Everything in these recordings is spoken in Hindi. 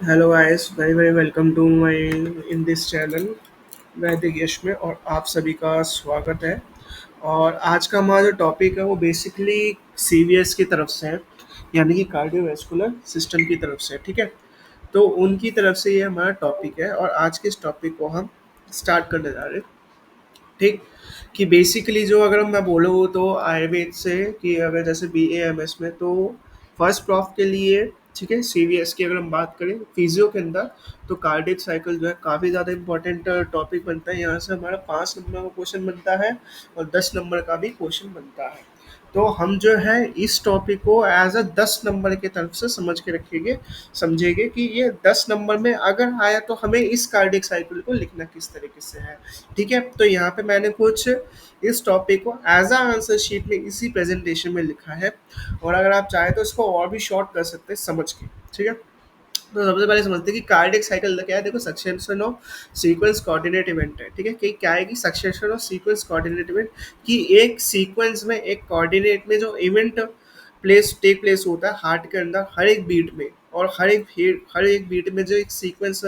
Hello guys, very very welcome to my in this channel Vaidik Yash में। और आप सभी का स्वागत है। और आज का हमारा जो टॉपिक है वो बेसिकली सीवीएस की तरफ से है, यानी कि कार्डियोवैस्कुलर सिस्टम की तरफ से है। ठीक है, तो उनकी तरफ से ये हमारा टॉपिक है और आज के इस टॉपिक को हम स्टार्ट करने जा रहे हैं। ठीक, कि बेसिकली जो अगर मैं बोलूँ तो आयुर्वेद से, कि अगर जैसे बी ए एम एस में तो फर्स्ट प्रॉफ के लिए, ठीक है, सी वी एस की अगर हम बात करें फिजियो के अंदर, तो कार्डियक साइकिल जो है काफ़ी ज़्यादा इंपॉर्टेंट टॉपिक बनता है। यहाँ से हमारा 5 नंबर का क्वेश्चन बनता है और 10 नंबर का भी क्वेश्चन बनता है। तो हम जो है इस टॉपिक को एज अ 10 नंबर की तरफ से समझ के रखेंगे, समझेंगे कि ये 10 नंबर में अगर आया तो हमें इस कार्डियक साइकिल को लिखना किस तरीके से है। ठीक है, तो यहाँ पे मैंने कुछ इस टॉपिक को एज अ आंसर शीट में इसी प्रेजेंटेशन में लिखा है। और अगर आप चाहें तो इसको और भी शॉर्ट कर सकते हैं समझ के। ठीक है, तो सबसे पहले समझते हैं कि कार्डियक साइकिल क्या है। देखो, succession of sequence coordinate event है। ठीक है, कि क्या है कि succession of sequence coordinate event, कि एक सीक्वेंस में एक कोऑर्डिनेट में जो इवेंट टेक प्लेस होता है हार्ट के अंदर हर एक बीट में, और हर एक बीट में जो एक सीक्वेंस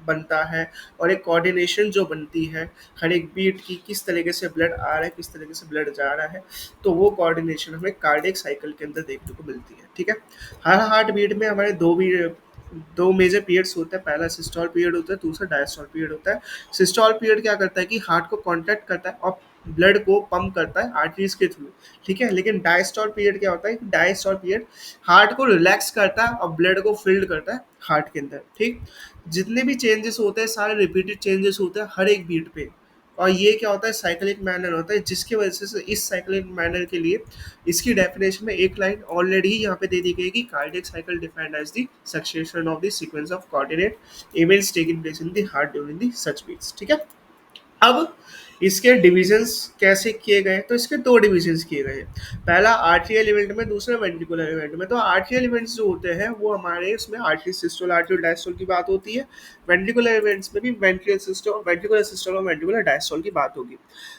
बनता है और एक कोऑर्डिनेशन जो बनती है हर एक बीट की, किस तरीके से ब्लड आ रहा है, किस तरीके से ब्लड जा रहा है, तो वो कोऑर्डिनेशन हमें कार्डियक साइकिल के अंदर देखने को मिलती है। ठीक है, हर हार्ट बीट में हमारे दो मेजर पीरियड्स होते हैं। पहला सिस्टोल पीरियड होता है, दूसरा डायस्टोल पीरियड होता है। सिस्टोल पीरियड क्या करता है कि हार्ट को कॉन्ट्रैक्ट करता है और ब्लड को पंप करता है आर्टरीज के थ्रू। ठीक है, लेकिन डायस्टोल पीरियड क्या होता है कि डायस्टोल पीरियड हार्ट को रिलैक्स करता है और ब्लड को फिल्ड करता है हार्ट के अंदर। ठीक, जितने भी चेंजेस होते हैं सारे रिपीटेड चेंजेस होते हैं हर एक बीट पे। और ये क्या होता है, साइक्लिक मैनर होता है, जिसकी वजह से इस साइक्लिक मैनर के लिए इसकी डेफिनेशन में एक लाइन ऑलरेडी ही यहाँ पे दे दी गई कि cardiac cycle defined as the succession of the sequence of coordinate events taking place in the heart during the such beats. ठीक है, अब इसके डिविजन्स कैसे किए गए, तो इसके दो डिविजन्स किए गए हैं। पहला आर्ट्रियल इवेंट में, दूसरा वेंट्रिकुलर इवेंट में। तो आर्ट्रियल इवेंट्स जो होते हैं वो हमारे इसमें आर्ट्रियल सिस्टोल आर्ट्रियल डायस्टोल की बात होती है। वेंट्रिकुलर इवेंट्स में भी वेंट्रिकुलर सिस्टोल और वेंट्रिकुलर डायस्टोल की बात होगी।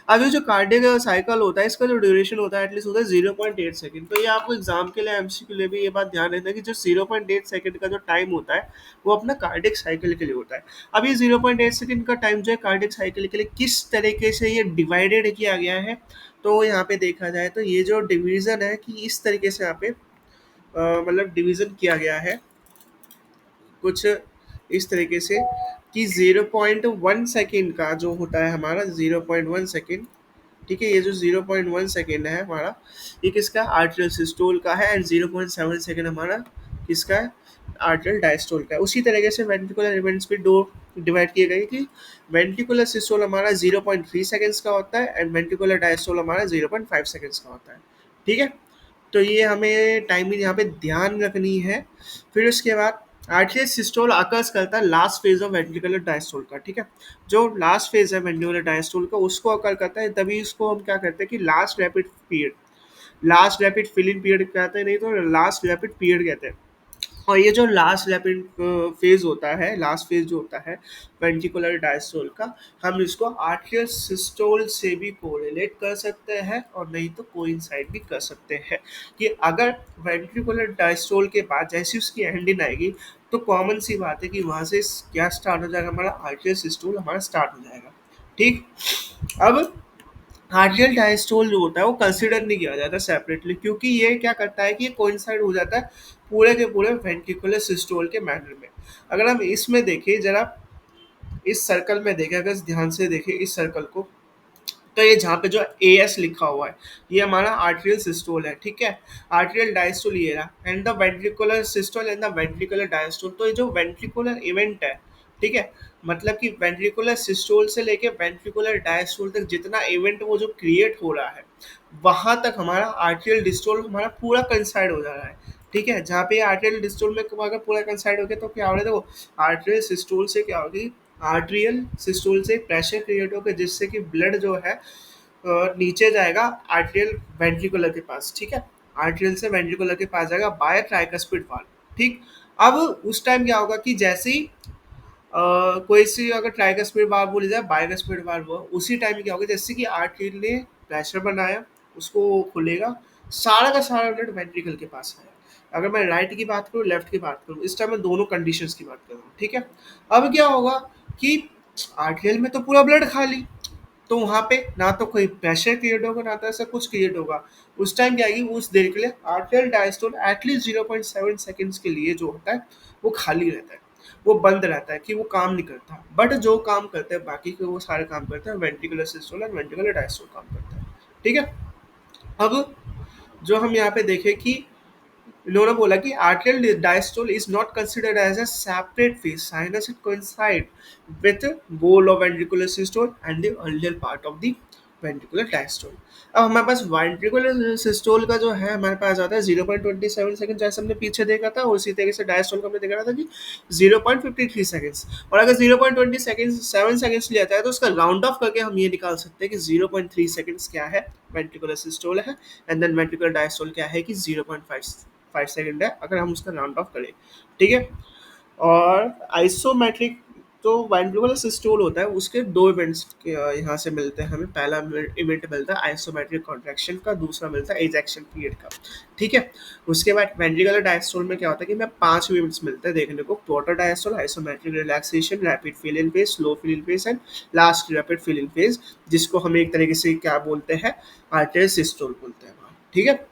अब ये जो कार्डियक साइकिल होता है इसका जो ड्यूरेशन होता है एटलीस्ट होता है 0.8 सेकंड। तो ये आपको एग्जाम के लिए एमसीक्यू के लिए भी ये बात ध्यान रखना है कि जो 0.8 सेकंड का जो टाइम होता है वो अपना कार्डियक साइकिल के लिए होता है। अब ये 0.8 सेकंड का टाइम जो है कार्डियक साइकिल के लिए किस तरीके से ये डिवाइडेड किया गया है, तो यहाँ पे देखा जाए तो ये जो डिवीजन है कि इस तरीके से यहाँ पे मतलब डिवीजन किया गया है कुछ इस तरीके से कि 0.1 सेकेंड का जो होता है हमारा 0.1 सेकेंड। ठीक है, ये जो 0.1 सेकेंड है हमारा, ये किसका आर्ट्रियल सिस्टोल का है, एंड 0.7 सेकेंड हमारा किसका है, आर्ट्रियल डायस्टोल का है। उसी तरीके से वेंट्रिकुलर इवेंट्स भी दो डिवाइड किए गए कि वेंट्रिकुलर सिस्टोल हमारा 0.3 सेकेंड्स का होता है एंड वेंट्रिकुलर डायस्टोल हमारा 0.5 सेकेंड्स का होता है। ठीक है, तो ये हमें टाइमिंग यहाँ पे ध्यान रखनी है। फिर उसके बाद आर्ट्रियल सिस्टोल अकर्स करता है last phase of ventricular diastole का। ठीक है, जो लास्ट फेज है वेंट्रिकुलर डायस्टोल का उसको अकर करता है, तभी इसको हम क्या करते हैं कि लास्ट रैपिड फिलिंग पीरियड कहते हैं, नहीं तो लास्ट रैपिड पीरियड कहते हैं। और ये जो लास्ट रैपिड फेज होता है, लास्ट फेज जो होता है वेंट्रिकुलर डायस्टोल का, हम इसको आर्ट्रियल सिस्टोल से भी कोरिलेट कर सकते हैं और नहीं तो कोइंसाइड भी कर सकते हैं। कि अगर वेंट्रिकुलर डायस्टोल के बाद जैसी उसकी एंडिंग आएगी तो कॉमन सी बात है कि वहाँ से क्या स्टार्ट हो जाएगा, हमारा आर्ट्रियल सिस्टोल हमारा स्टार्ट हो जाएगा। ठीक, अब आर्टियल डायस्टोल जो होता है वो कंसिडर नहीं किया जाता सेपरेटली, क्योंकि ये क्या करता है कि ये कोइंसाइड हो जाता है पूरे के पूरे वेंट्रिकुलर सिस्टोल के मैनर में। अगर हम इसमें देखें जरा, इस सर्कल में देखें, अगर ध्यान से देखें इस सर्कल को, तो ये जहाँ पे जो ए एस लिखा हुआ है ये हमारा आर्ट्रियल सिस्टोल है। ठीक है, आर्ट्रियल डायस्टोल ये रहा, and the ventricular systole and the ventricular diastole. तो ये जो वेंट्रिकुलर इवेंट है, ठीक है, मतलब कि वेंट्रिकुलर सिस्टोल से लेके वेंट्रिकुलर डायस्टोल तक जितना इवेंट वो जो क्रिएट हो रहा है वहां तक हमारा आर्ट्रियल डिस्टोल हमारा पूरा कंसाइड हो जा रहा है। ठीक है, जहाँ पे आर्ट्रियल डिस्टोल में अगर पूरा कंसाइड हो गया तो क्या हो रहा है, देखो आर्ट्रियल सिस्टोल से क्या होगी, आर्ट्रियल सिस्टोल से प्रेशर क्रिएट होगा जिससे कि ब्लड जो है नीचे जाएगा आर्ट्रियल वेंट्रिकुलर के पास। ठीक है, आर्ट्रियल से वेंट्रिकुलर के पास जाएगा बाय ट्राइकस्पिड वाल्व। ठीक, अब उस टाइम क्या होगा कि जैसे ही कोई सी अगर ट्राइकस्पिड वाल्व बोली जाए बाइकस्पिड वाल्व हुआ, उसी टाइम क्या होगा जैसे कि आर्ट्रियल ने प्रेशर बनाया उसको खुलेगा, सारा का सारा ब्लड वेंट्रिकल के पास आया। अगर मैं राइट की बात करूँ, लेफ्ट की बात करूँ, इस टाइम मैं दोनों कंडीशंस की बात कर रहा हूँ, ठीक है। अब क्या होगा कि आर्टेरियल में तो पूरा ब्लड खाली, तो वहाँ पे ना तो कोई प्रेशर क्रिएट होगा, ना तो ऐसा कुछ क्रिएट होगा। उस टाइम क्या आएगी, उस देर के लिए आर्टेरियल डायस्टोल एटलीस्ट 0.7 सेकंड्स के लिए जो होता है वो खाली रहता है, वो बंद रहता है कि वो काम नहीं करता। बट जो काम करते हैं बाकी के, वो सारे काम करते हैं वेंट्रिकुलर सिस्टोल और वेंट्रिकुलर डायस्टोल काम करता है, ठीक है। अब जो हम यहाँ पे देखें कि इन्होंने बोला कि atrial diastole is not considered as a separate phase sinus, it coincide with bowl of ventricular systole and the earlier part of the ventricular diastole। अब हमारे पास ventricular systole का जो है हमारे पास आता है 0.27 सेकंड, जैसे हमने पीछे देखा था, और उसी तरीके से डायस्टोल का हमने देखा था कि 0.53 सेकंड्स। और अगर 0.20 सेकंड 7 सेकंड्स लिया जाता है तो उसका राउंड ऑफ करके हम ये निकाल सकते हैं कि 0.3 सेकंड्स क्या है, वेंट्रिकुलर सिस्टोल है, एंड देन वेंट्रिकुलर डायस्टोल क्या है कि 0.5 सेकंड है, अगर हम उसका राउंड ऑफ करें, ठीक है। और आइसोमेट्रिक जो वेंट्रिकुलर सिस्टोल होता है उसके दो इवेंट्स यहाँ से मिलते हैं हमें। पहला इवेंट मिलता है आइसोमेट्रिक कॉन्ट्रैक्शन का, दूसरा मिलता है एजेक्शन पीरियड का, ठीक है। उसके बाद वेंट्रिकुलर डायस्टोल में क्या होता है कि हमें 5 इवेंट्स मिलते हैं देखने को, protodiastole, isometric relaxation, rapid fill in phase, slow fill in phase and last rapid fill in phase, जिसको हम एक तरीके से क्या बोलते हैं, आर्टेरियल सिस्टोल बोलते हैं, ठीक है।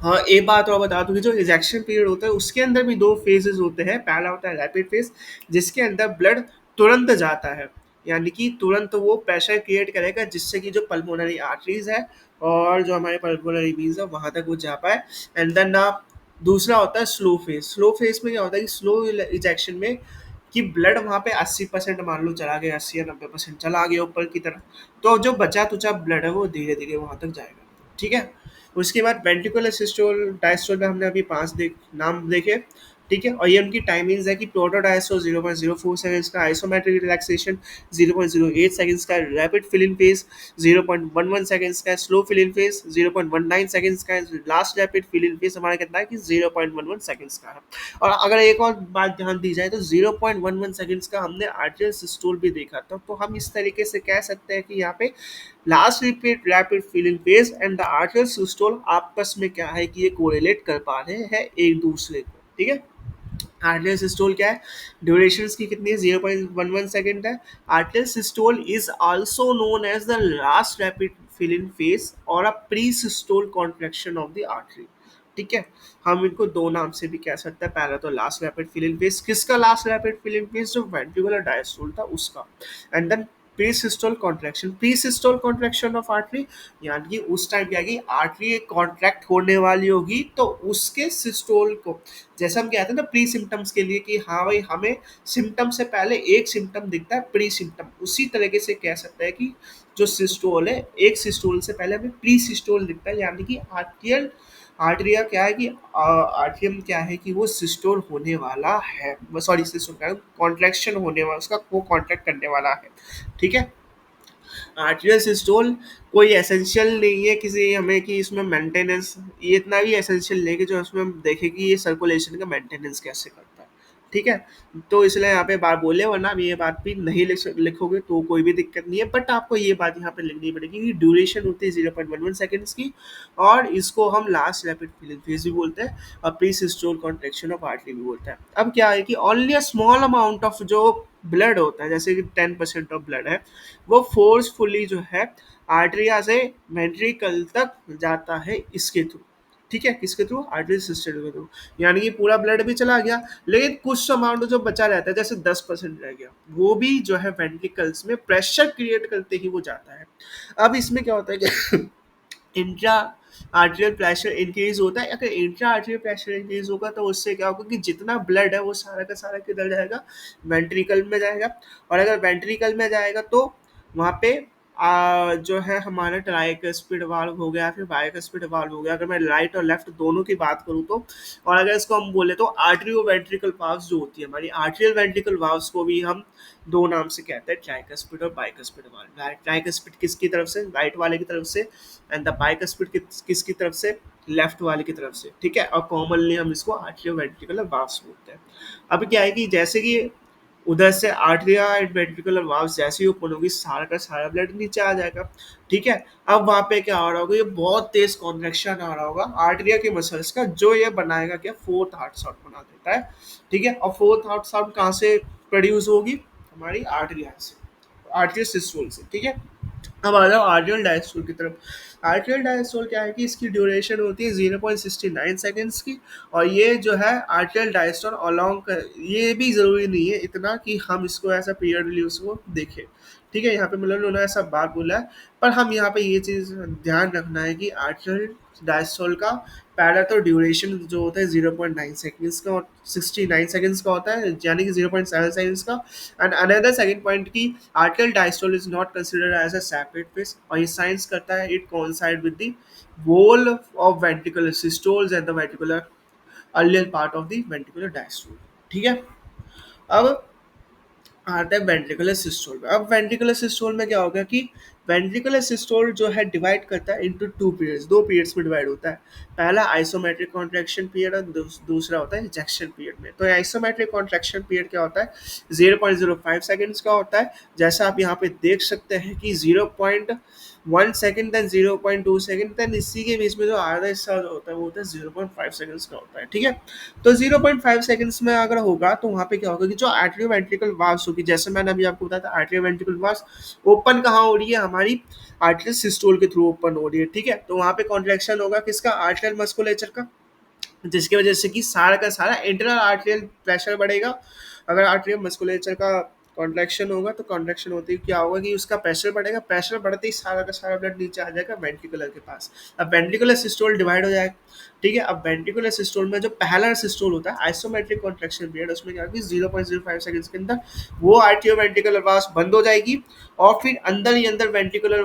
हाँ, एक बात और बता दूं कि जो इजेक्शन पीरियड होता है उसके अंदर भी दो फेजेस होते हैं। पहला होता है रैपिड फेज, जिसके अंदर ब्लड तुरंत जाता है, यानी कि तुरंत वो प्रेशर क्रिएट करेगा जिससे कि जो पल्मोनरी आर्टरीज है और जो हमारे पल्मोनरी वीन्स है वहां तक वो जा पाए। एंड देन दूसरा होता है स्लो फेज। स्लो फेज में क्या होता है कि स्लो इजेक्शन में कि ब्लड वहाँ पे 80% मान लो चला गया, 80 या 90% चला गया ऊपर की तरफ, तो जो बचा तुचा ब्लड है वो धीरे धीरे वहाँ तक जाएगा, ठीक है। उसके बाद वेंट्रिकुलर सिस्टोल डायस्टोल में हमने अभी 5 नाम देखे, ठीक है। और ये उनकी टाइमिंग्स है कि प्रोटो डायस्टोल 0.04 सेकंड्स का, आइसोमेट्रिक रिलैक्सेशन 0.08 सेकंड्स का, rapid fill in phase 0.11 seconds का, slow fill in phase 0.19 seconds का, last rapid fill in phase हमारा कितना है कि 0.11 सेकंड्स का है। और अगर एक और बात ध्यान दी जाए तो 0.11 सेकंड्स का हमने आर्टेरियल सिस्टोल भी देखा था, तो हम इस तरीके से कह सकते हैं कि यहाँ पे last repeat rapid filling phase and the arterial systole आपस में क्या है कि ये कोरिलेट कर पा रहे हैं एक दूसरे को, ठीक है। आर्टेरियल सिस्टोल क्या है, ड्यूरेशन की कितनी है, 0.11 सेकंड है। Arterial systole is also known as the last rapid filling phase और a pre systole contraction of the artery, ठीक है। हम इनको दो नाम से भी कह सकते हैं। पहला तो लास्ट रैपिड फिलिंग फेज, किसका लास्ट रैपिड फिलिंग फेज, जो वेंट्रिकुलर डायस्टोल था उसका। And then pre systole contraction, pre systole contraction of artery, यानी कि उस टाइम क्या कि आर्टरी कॉन्ट्रैक्ट होने वाली होगी तो उसके सिस्टोल को, जैसे हम कहते हैं ना प्री सिम्टम्स के लिए कि हाँ भाई हमें सिम्टम से पहले एक सिम्टम दिखता है प्री सिम्टम, उसी तरीके से कह सकते हैं कि जो सिस्टोल है एक सिस्टोल से पहले हमें प्री सिस्टोल दिखता है, यानी कि आर्टियल आर्टरिया क्या है कि आर्टियम क्या है कि वो सिस्टोल होने वाला है, सॉरी सिस्टोल का कॉन्ट्रैक्शन होने वाला, उसका वो कॉन्ट्रैक्ट करने वाला है, ठीक है। आर्टरियल सिस्टोल कोई एसेंशियल नहीं है किसी हमें कि इसमें मेंटेनेंस, ये इतना भी एसेंशियल नहीं है कि जो उसमें हम देखें कि ये सर्कुलेशन का मेंटेनेंस कैसे करता है, ठीक है। तो इसलिए यहाँ पे बात बोले, वरना आप ये बात भी नहीं लिखोगे तो कोई भी दिक्कत नहीं है, बट आपको ये बात यहाँ पे लिखनी पड़ेगी कि ड्यूरेशन होती है 0.11 सेकंड्स की, और इसको हम लास्ट रैपिड फिलिंग फेज भी बोलते हैं और pre systole contraction of artery भी बोलते हैं। अब क्या है कि only a small amount of जो ब्लड होता है, जैसे कि 10% ऑफ ब्लड है, वो फोर्सफुली जो है आर्टरिया से वेंट्रिकल तक जाता है इसके थ्रू, ठीक है। किसके थ्रू, आर्टरी सिस्टम के थ्रू, यानी कि पूरा ब्लड भी चला गया लेकिन कुछ अमाउंट जो बचा रहता है जैसे 10% रह गया, वो भी जो है वेंट्रिकल्स में प्रेशर क्रिएट करते ही वो जाता है। अब इसमें क्या होता है कि इंट्रा आर्टेरियल प्रेशर इंक्रीज होता है। अगर इंट्रा आर्टेरियल प्रेशर इंक्रीज होगा तो उससे क्या होगा कि जितना ब्लड है वो सारा का सारा किधर जाएगा, वेंट्रिकल में जाएगा। और अगर वेंट्रिकल में जाएगा तो वहाँ पे जो है हमारा ट्राइकस्पिड वाल्व हो गया, फिर बाइकस्पिड वाल्व हो गया, अगर मैं राइट और लेफ्ट दोनों की बात करूँ तो। और अगर इसको हम बोले तो आर्टरियो वेंट्रिकल वाल्व्स जो होती है हमारी, आर्टरियल वेंट्रिकल वाल्व्स को भी हम दो नाम से कहते हैं, ट्राइकस्पिड और बाइकस्पिड वाल्व। ट्राइकस्पिड किसकी तरफ से, राइट वाले की तरफ से, एंड द बाइकस्पिड किसकी तरफ से, लेफ्ट वाले की तरफ से, ठीक है। और कॉमनली हम इसको आर्टरियो वेंट्रिकुलर वाल्व्स बोलते हैं। अब क्या है कि जैसे कि उधर से आर्टरिया एंड वेंट्रिकुलर वाल्व जैसे ही ओपन होगी, सारा का सारा ब्लड नीचे आ जाएगा। ठीक है, अब वहां पे क्या हो रहा होगा, ये बहुत तेज कॉन्ट्रैक्शन आ रहा होगा आर्टरिया के मसल्स का, जो ये बनाएगा क्या, फोर्थ हार्ट साउंड बना देता है। ठीक है, और फोर्थ हार्ट साउंड कहाँ से प्रोड्यूस होगी, हमारी आर्टरिया से, आर्टरियल सिस्टोल से। ठीक है, अब आ जाओ आर्टरियल डायस्टोल की तरफ। आर्टरियल डायस्टोल क्या है कि इसकी ड्यूरेशन होती है 0.69 सेकेंड्स की, और ये जो है आर्टरियल डायस्टोल अलोंग, ये भी ज़रूरी नहीं है इतना कि हम इसको ऐसा पीरियडली उसको देखें। ठीक है, यहाँ पे मतलब उन्होंने ऐसा बात बोला है, पर हम यहाँ पे ये चीज़ ध्यान रखना है कि आर्टरियल डायस्टोल का पहला तो ड्यूरेशन जो होता है 0.9 सेकेंड्स का और 69 सेकेंड्स का होता है, यानी कि 0.7 सेकेंड्स का। एंड अनदर सेकंड पॉइंट की atrial diastole is not considered as a separate phase, और ये साइंस करता है, it coincide with the wall of ventricular systoles and the ventricular earlier part of the ventricular diastole। ठीक है, अब आता है वेंट्रिकुलर सिस्टोल में। अब वेंट्रिकुलर सिस्टोल में क्या होगा कि वेंट्रिकुलर सिस्टोल जो है डिवाइड करता है इनटू टू पीरियड्स, दो पीरियड्स में डिवाइड होता है। पहला आइसोमेट्रिक कॉन्ट्रैक्शन पीरियड और दूसरा होता है इजेक्शन पीरियड में। तो आइसोमेट्रिक कॉन्ट्रैक्शन पीरियड क्या होता है, 0.05 सेकेंड्स का होता है, जैसा आप यहाँ पे देख सकते हैं कि 0.1 सेकेंड, देन 0.2 सेकेंड, देन इसी के बीच में जो आधा हिस्सा जो होता है वो होता है 0.5 सेकेंड्स का होता है। ठीक है, तो 0.5 सेकेंड्स में अगर होगा तो वहाँ पे क्या होगा कि जो आर्टरियो वेंट्रिकल वाल्व्स होगी, जैसे मैंने अभी आपको बताया था, आर्टरियो वेंट्रिकल वाल्व्स ओपन कहाँ हो रही है, हमारी आर्टरियल सिस्टोल के थ्रू ओपन हो रही है। ठीक है, तो वहाँ पे कॉन्ट्रैक्शन होगा किसका, आर्टरियल मस्कुलेचर का, जिसकी वजह से कि सारा का सारा इंटरनल आर्टरियल प्रेशर बढ़ेगा। अगर आर्टरियल मस्कुलेचर का कॉन्ट्रैक्शन होगा तो कॉन्ट्रैक्शन होती है क्या होगा कि उसका प्रेशर बढ़ेगा, प्रेशर बढ़ते ही सारा का सारा ब्लड नीचे आ जाएगा वेंट्रिकुलर के पास। अब वेंट्रिकुलर सिस्टोल डिवाइड हो जाएगा। ठीक है, अब वेंट्रिकुलर सिस्टोल में जो पहला सिस्टोल होता है आइसोमेट्रिक कॉन्ट्रैक्शन पीरियड, उसमें क्या होगी 0.05 सेकंड्स के अंदर वो आर्टियो वेंट्रिकुलर वाल्व बंद हो जाएगी, और फिर अंदर ही अंदर वेंट्रिकुलर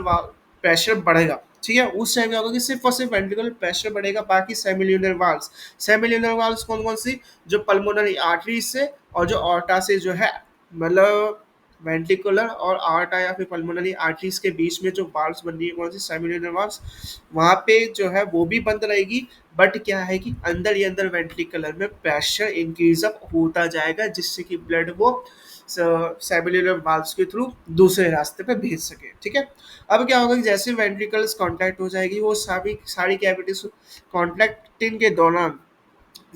प्रेशर बढ़ेगा। ठीक है, उस टाइम क्या होगा कि सिर्फ और सिर्फ वेंट्रिकुलर प्रेशर बढ़ेगा, बाकी सेमिल्यूनर वाल्व्स, सेमिल्यूनर वाल्व्स कौन कौन सी, जो पल्मोनरी आर्टरी से और जो ऑर्टा से जो है, मतलब वेंट्रिकुलर और आर्टा या फिर पल्मोनरी आर्टरीज के बीच में जो वाल्व्स बन रही है कौन सी, सेमिल्यूनर वाल्व्स, वहाँ पे जो है वो भी बंद रहेगी। बट क्या है कि अंदर ही अंदर वेंट्रिकुलर में प्रेशर इंक्रीज अप होता जाएगा, जिससे कि ब्लड वो सेमिल्यूनर वाल्व्स के थ्रू दूसरे रास्ते पे भेज सके। ठीक है, अब क्या होगा कि जैसे वेंट्रिकल्स कॉन्टैक्ट हो जाएगी, वो सारी सारी कैविटीज कॉन्ट्रैक्टिंग के दौरान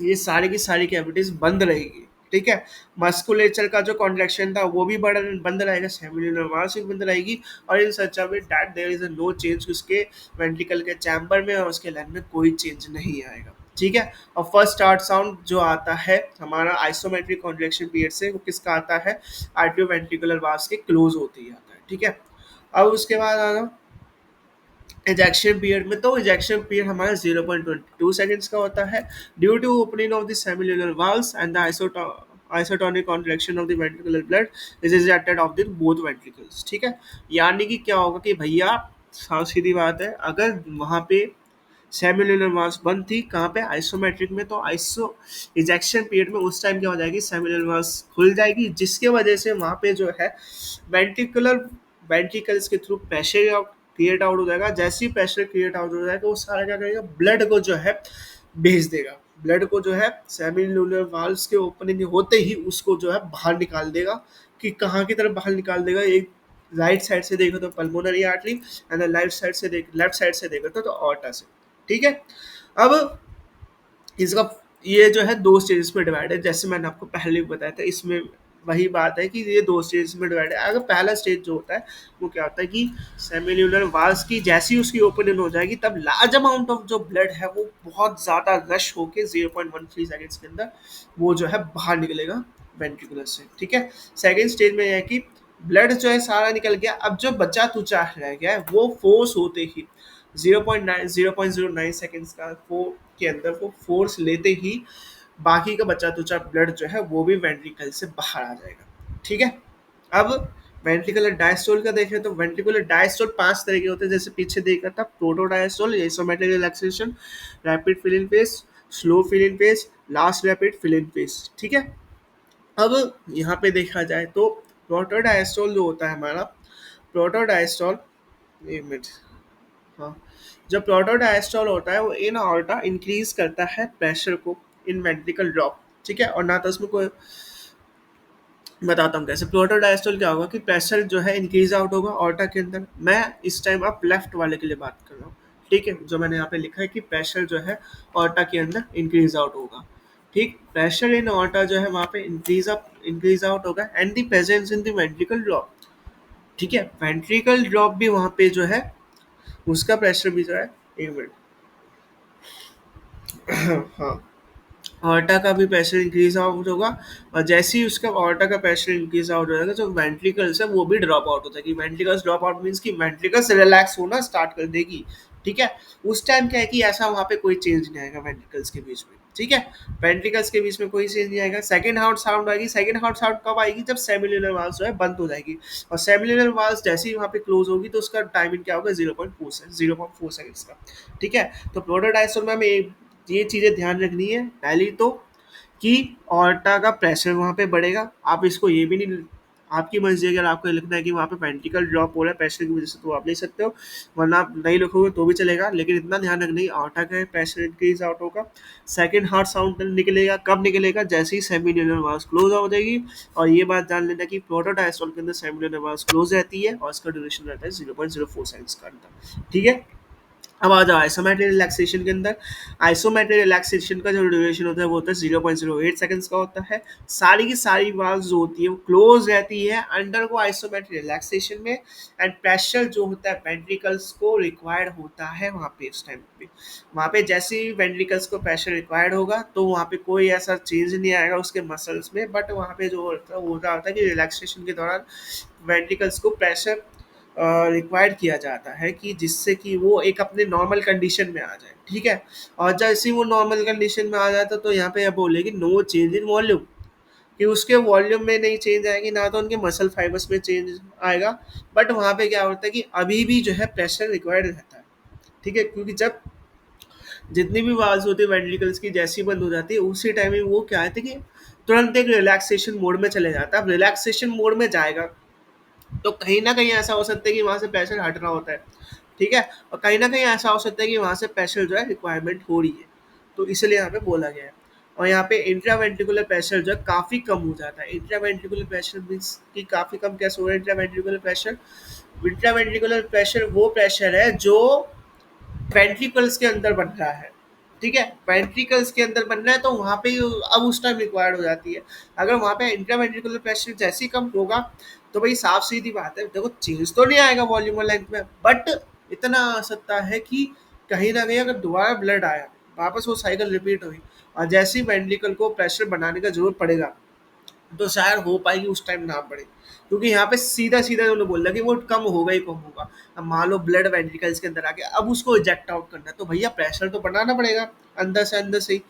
ये सारी की सारी कैविटीज बंद रहेगी। ठीक है, मस्कुलेचर का जो कॉन्ट्रैक्शन था वो भी बंद रहेगा, सेमिल्यूनर वाल्व्स भी बंद रहेगी, और in such a way that there is no change, उसके वेंट्रिकल के चैम्बर में और उसके लेंथ में कोई चेंज नहीं आएगा। ठीक है, और फर्स्ट स्टार्ट साउंड जो आता है हमारा आइसोमेट्रिक कॉन्ट्रैक्शन पीरियड से, वो किसका आता है, आर्टियो वेंट्रिकुलर वाल्व्स के क्लोज होते ही आता है। ठीक है, अब उसके बाद आना इजेक्शन पीरियड में, तो इजेक्शन पीरियड हमारा 0.22 सेकेंड्स का होता है, due to opening of the semilunar valves and the isotonic contraction of the ventricular blood is ejected of the both ventricles। ठीक है, यानी कि क्या होगा कि भैया साफ सीधी बात है, अगर वहाँ पे सेमिल्यूनर वाल्व्स बंद थी कहाँ पे, आइसोमेट्रिक में, तो आइसो इजेक्शन पीरियड में उस टाइम क्या हो जाएगी, सेमिल्यूनर वाल्व्स खुल जाएगी, जिसके वजह से वहाँ पे जो है वेंट्रिकुलर वेंट्रिकल्स के थ्रू प्रेशर क्रिएट आउट हो जाएगा। जैसे ही प्रेशर क्रिएट आउट हो जाएगा वो सारा क्या करेगा, ब्लड को जो है भेज देगा, ब्लड को जो है सेमिल्यूनर वाल्व्स के ओपनिंग होते ही उसको जो है बाहर निकाल देगा। कि कहाँ की तरफ बाहर निकाल देगा, एक राइट साइड से देखो तो pulmonary artery, and left side से देखो तो ऑर्टा से। ठीक है, अब इसका ये जो है दो स्टेजेस में डिवाइड है, जैसे मैंने आपको पहले भी बताया था, इसमें वही बात है कि ये दो स्टेज में डिवाइड है। अगर पहला स्टेज जो होता है वो क्या होता है कि सेमिल्यूनर वाल्व्स की जैसी उसकी ओपनिंग हो जाएगी, तब लार्ज अमाउंट ऑफ जो ब्लड है वो बहुत ज़्यादा रश होके 0.13 सेकेंड्स के अंदर वो जो है बाहर निकलेगा वेंट्रिकुलर से। ठीक है, सेकेंड स्टेज में है कि ब्लड जो है सारा निकल गया, अब जो बचा तुचा रह गया है वो फोर्स होते ही 0.09 सेकेंड्स का के अंदर वो फोर्स लेते ही बाकी का बचा तुचा ब्लड जो है वो भी वेंट्रिकल से बाहर आ जाएगा। ठीक है, अब वेंट्रिकुलर डायस्टोल का देखें तो वेंट्रिकुलर डायस्टोल 5 तरह के होते हैं, जैसे पीछे देखा था, protodiastole, isometric relaxation, rapid filling phase, slow filling phase, last rapid filling phase. ठीक है, अब यहाँ पे देखा जाए तो प्रोटोडायस्टोल जो होता है हमारा, प्रोटोडायस्टोल, एक मिनट, हाँ, जब प्रोटोडायस्टोल होता है वो इन ऑर्टा इंक्रीज करता है प्रेशर को इन वेंट्रिकल ड्रॉप। ठीक है, और ना तो उसमें कोई बताता हूँ कैसे। फ्लोटर डायस्टोल क्या होगा कि प्रेशर जो है इंक्रीज आउट होगा ऑर्टा के अंदर। मैं इस टाइम अब लेफ्ट वाले के लिए बात कर रहा हूँ, ठीक है, जो मैंने यहाँ पे लिखा है कि प्रेशर जो है ऑर्टा के अंदर इंक्रीज आउट होगा। ठीक, प्रेशर इन ऑर्टा जो है वहाँ पे इंक्रीज आउट होगा and the presence in the ventricle drop. ठीक है, वेंट्रिकल ड्रॉप भी वहाँ पे जो है उसका प्रेशर भी जो है, एक मिनट, हाँ, ऑर्टा का भी प्रेशर इंक्रीज आउट होगा। और जैसे ही उसका ऑर्टा का प्रेशर इंक्रीज आउट हो जाएगा जो वेंट्रिकल्स है वो भी ड्रॉप आउट हो जाएगी। वेंट्रिकल्स ड्रॉप आउट मीन्स कि वेंट्रिकल्स रिलैक्स होना स्टार्ट कर देगी। ठीक है, उस टाइम क्या है कि ऐसा वहाँ पे कोई चेंज नहीं आएगा वेंट्रिकल्स के बीच में। ठीक है, वेंट्रिकल्स के बीच में कोई चेंज नहीं आएगा। सेकंड हार्ट साउंड आएगी। सेकंड हार्ट साउंड कब आएगी? जब सेमिलुनर वाल्स जो है बंद हो जाएगी। और सेमिलुनर वाल्स जैसे ही वहाँ पे क्लोज होगी तो उसका टाइमिंग क्या होगा? 0.4 सेकंड्स का। ठीक है, तो प्रोटो डायस्टोल में हमें ये चीज़ें ध्यान रखनी है। पहली तो कि ऑर्टा का प्रेशर वहाँ पे बढ़ेगा। आप इसको ये भी नहीं, आपकी मर्जी, अगर आपको लिखना है कि वहाँ पे वेंट्रिकल ड्रॉप हो रहा है प्रेशर की वजह से तो आप लिख सकते हो, वरना आप नहीं लिखोगे तो भी चलेगा। लेकिन इतना ध्यान रखना है ऑर्टा का प्रेशर इंक्रीज आउट होगा। सेकंड हार्ट साउंड निकलेगा। कब निकलेगा? जैसे ही सेमिलुनर वाल्स क्लोज हो जाएगी। और ये बात जान लेना कि प्रोटो डायस्टोल के अंदर सेमिलुनर वाल्स क्लोज रहती है और इसका ड्यूरेशन रहता है 0.04 सेकंड्स का अंदर। ठीक है, अब आ जाओ आइसोमेट्रिक रिलैक्सेशन के अंदर। आइसोमेट्रिक रिलैक्सेशन का जो ड्यूरेशन होता है वो होता है 0.08 सेकंड्स का होता है। सारी की सारी वाल्व जो होती है वो क्लोज रहती है अंडर को आइसोमेट्रिक रिलैक्सेशन में। एंड प्रेशर जो होता है वेंट्रिकल्स को रिक्वायर्ड होता है वहाँ पे इस टाइम पे। वहाँ पे जैसे ही वेंट्रिकल्स को प्रेशर रिक्वायर्ड होगा तो वहाँ पे कोई ऐसा चेंज नहीं आएगा उसके मसल्स में, बट वहाँ पे जो होता है वो होता है कि रिलैक्सेशन के दौरान वेंट्रिकल्स को प्रेशर रिक्वायर्ड किया जाता है कि जिससे कि वो एक अपने नॉर्मल कंडीशन में आ जाए। ठीक है, और जैसे ही वो नॉर्मल कंडीशन में आ जाता तो यहाँ पे अब बोलेगी नो चेंज इन वॉल्यूम, कि उसके वॉल्यूम में नहीं चेंज आएगी, ना तो उनके मसल फाइबर्स में चेंज आएगा। बट वहाँ पे क्या होता है कि अभी भी जो है प्रेशर रिक्वायर्ड रहता है। ठीक है, क्योंकि जब जितनी भी आवाज़ होती है वेंट्रिकल्स की जैसी बंद हो जाती है उसी टाइम में वो क्या है कि तुरंत एक रिलैक्सेशन मोड में चले जाता है। अब रिलैक्सेशन मोड में जाएगा तो कहीं ना कहीं ऐसा हो सकता है कि वहाँ से प्रेशर हट रहा होता है। ठीक है, और कहीं ना कहीं ऐसा हो सकता है कि वहाँ से प्रेशर जो है रिक्वायरमेंट हो रही है, तो इसलिए यहाँ पे बोला गया है। और यहाँ पे इंट्रावेंट्रिकुलर प्रेशर जो है काफ़ी कम हो जाता है। इंट्रावेंट्रिकुलर प्रेशर मीन्स कि काफ़ी कम कैसे हो रहा है इंट्रावेंट्रिकुलर प्रेशर? इंट्रावेंट्रिकुलर प्रेशर वो प्रेशर है जो वेंट्रिकल्स के अंदर बन रहा है। ठीक है, वेंट्रिकल्स के अंदर बन रहा है तो वहाँ पे अब उस टाइम रिक्वायर्ड हो जाती है। अगर वहाँ पे इंट्रावेंट्रिकुलर प्रेशर जैसे ही कम होगा तो भाई साफ सीधी बात है, देखो चेंज तो नहीं आएगा वॉल्यूम और लेंथ में, बट इतना आ सकता है कि कहीं ना कहीं अगर दोबारा ब्लड आया, वापस वो साइकिल रिपीट हुई और जैसे ही वेंट्रिकल को प्रेशर बनाने का जरूरत पड़ेगा तो शायद हो पाएगी उस टाइम ना पड़े, क्योंकि यहाँ पे सीधा सीधा उन्होंने बोल दिया कि वो कम होगा ही कम होगा। अब मान लो ब्लड वेंट्रिकल्स के अंदर आ गया, अब उसको इजेक्ट आउट करना है तो भैया प्रेशर तो बढ़ाना पड़ेगा अंदर से ही।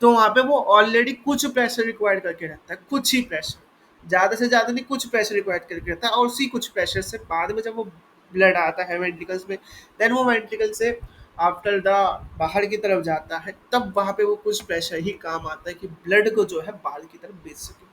तो वहाँ पे वो ऑलरेडी कुछ प्रेशर रिक्वायर्ड करके रखता है, कुछ ही प्रेशर, ज़्यादा से ज़्यादा नहीं, कुछ प्रेशर रिक्वायर्ड करके रखता है। और उसी कुछ प्रेशर से बाद में जब वो ब्लड आता है वेंट्रिकल्स में, देन वो वेंट्रिकल से आफ्टर द बाहर की तरफ जाता है, तब वहाँ पे वो कुछ प्रेशर ही काम आता है कि ब्लड को जो है बाहर की तरफ भेज सके।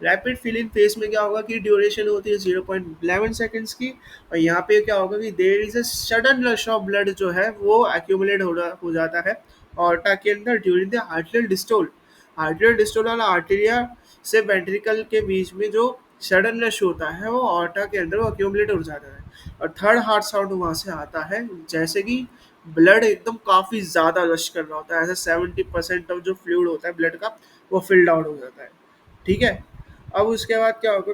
रैपिड फिलिंग फेज में क्या होगा कि ड्यूरेशन होती है 0.11 सेकेंड्स की। और यहाँ पे क्या होगा कि there is a sudden rush of blood जो है वो एक्यूमुलेट हो जाता है ऑर्टा के अंदर ड्यूरिंग द आर्टियल डिस्टोल। आर्टियल डिस्टोल वाला आर्टेरिया से वेंट्रिकल के बीच में जो सडन रश होता है वो ऑर्टा के अंदर वो एक्यूमुलेट हो जाता है। और थर्ड हार्ट साउंड वहाँ से आता है जैसे कि ब्लड एकदम काफ़ी ज़्यादा रश कर रहा होता है, ऐसे 70% ऑफ जो फ्लूइड होता है ब्लड का वो फिल्ड आउट हो जाता है। ठीक है, अब उसके बाद क्या होगा?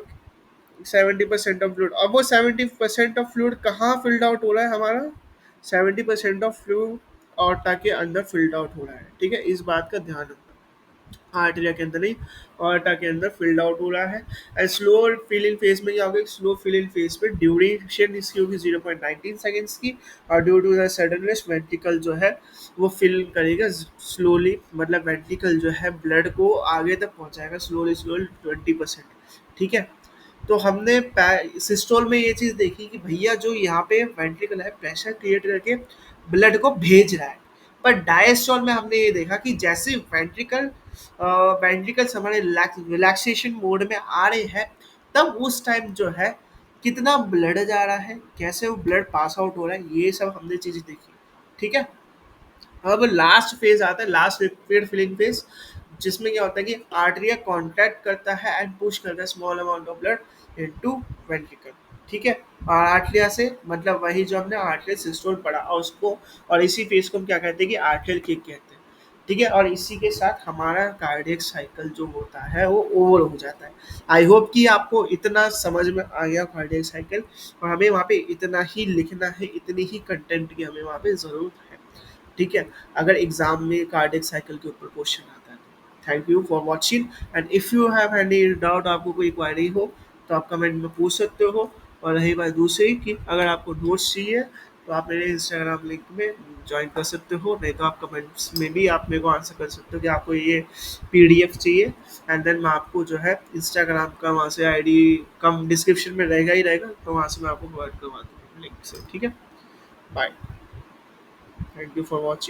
70% ऑफ फ्लूइड, अब वो 70% ऑफ फ्लूइड कहाँ फिल्ड आउट हो रहा है हमारा? 70% ऑफ फ्लूइड ऑर्टा के अंदर फिल्ड आउट हो रहा है। ठीक है, इस बात का ध्यान रखना। आर्टेरिया के अंदर नहीं, ऑर्टा के अंदर फिल्ड आउट हो रहा है। एंड स्लो फिलिंग फेज में क्या होगा? स्लो फिलिंग फेज में ड्यूरेशन इसकी होगी 0.19 सेकेंड्स की। और due to the sudden rush ventricle जो है वो फिल करेगा स्लोली, मतलब वेंट्रिकल जो है ब्लड को आगे तक पहुंचाएगा स्लोली स्लोली 20%। ठीक है, तो हमने सिस्टोल में ये चीज़ देखी कि भैया जो यहाँ पे वेंट्रिकल है प्रेशर क्रिएट करके ब्लड को भेज रहा है। पर डायस्टोल में हमने ये देखा कि जैसे वेंट्रिकल्स हमारे रिलैक्सेशन मोड में आ रहे हैं तब उस टाइम जो है कितना ब्लड जा रहा है, कैसे वो ब्लड पास आउट हो रहा है, ये सब हमने चीज़ देखी। ठीक है, अब लास्ट फेज आता है, लास्ट लिक्विड फिलिंग फेज। जिसमें क्या होता है कि आर्टरिया कॉन्ट्रैक्ट करता है एंड पुश करता है small amount of blood into ventricle. ठीक है, और आर्टरिया से मतलब वही जो हमने आर्टरियल सिस्टोल पढ़ा और उसको, और इसी फेज को हम क्या कहते हैं कि आर्टरियल किक कहते हैं। ठीक है, और इसी के साथ हमारा कार्डियक साइकिल जो होता है वो ओवर हो जाता है। आई होप कि आपको इतना समझ में आ गया कार्डियक साइकिल, और हमें वहाँ पे इतना ही लिखना है, इतनी ही कंटेंट की हमें वहाँ पे ज़रूरत है। ठीक है, अगर एग्जाम में कार्डियक साइकिल के ऊपर क्वेश्चन आता है तो। Thank you for watching, and if you have any doubt, आपको कोई क्वेरी हो तो आप कमेंट में पूछ सकते हो। और रही बात दूसरी कि अगर आपको नोट्स चाहिए तो आप मेरे इंस्टाग्राम लिंक में ज्वाइन कर सकते हो, नहीं तो आप कमेंट्स में भी आप मेरे को आंसर कर सकते हो कि आपको ये पीडीएफ चाहिए, एंड देन मैं आपको जो है इंस्टाग्राम का वहाँ से आईडी कम डिस्क्रिप्शन में रहेगा ही रहेगा, तो वहाँ से मैं आपको प्रोवाइड करवा दूँगा लिंक से। ठीक है, bye, thank you for watching.